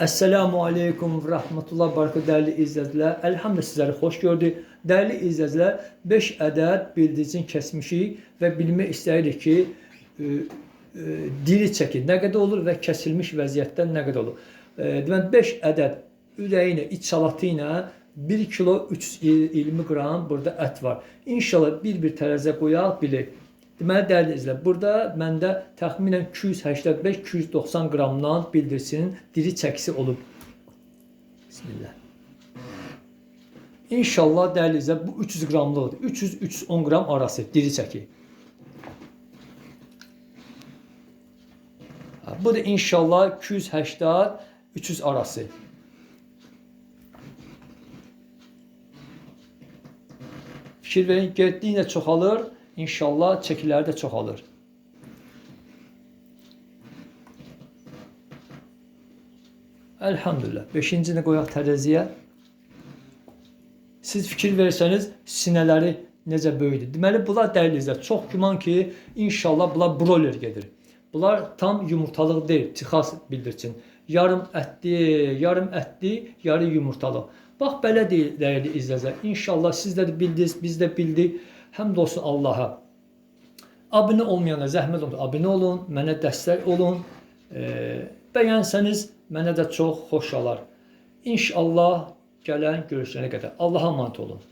Esselamu Aleyküm ve Rahmetullah Barakı değerli izləyicilər. Elhamdülillah sizləri xoş gördük. Değerli izləyicilər, 5 ədəd bildiricini kəsmişik və bilmək istəyirik ki, diri çəki nə qədər olur və kəsilmiş vəziyyətdə nə qədər olur. Deməli 5 ədəd ürəyinə, iç salatı ilə 1 kilo 320 qram burada ət var. İnşallah bir tərəzə qoyaq bilək. Deməli dəyərli izləyicilər, burada məndə təxminən 285-290 qramdan bildirisinin diri çəkisi olub. Bismillah. İnşallah dəyərli izləyicilər, bu 300 qramlıqdır. 300-310 qram arası diri çəki. Bu da inşallah 280-300 arası. Fikir verin, getdikcə çoxalır. İnşallah çəkiləri də çoxalır. Elhamdülillah. 5-cini qoyaq tərəziyə. Siz fikir versəniz, sinələri necə böyüdür. Deməli, bunlar dəlizlər. Çox güman ki, inşallah bunlar broiler gedir. Bunlar tam yumurtalıq deyil, Texas bildirçin. Yarım ətli, yarı yumurtalıq. Bax, belə deyil, dəyərli izləyicilər. İnşallah siz də bildiniz, biz də bildik. Həmd olsun Allaha. Abunə olmayanlar zəhmət olun, abunə olun, mənə dəstək olun. Bəyənsəniz mənə də çox xoş olar. İnşallah gələn görüşənə qədər. Allaha emanet olun.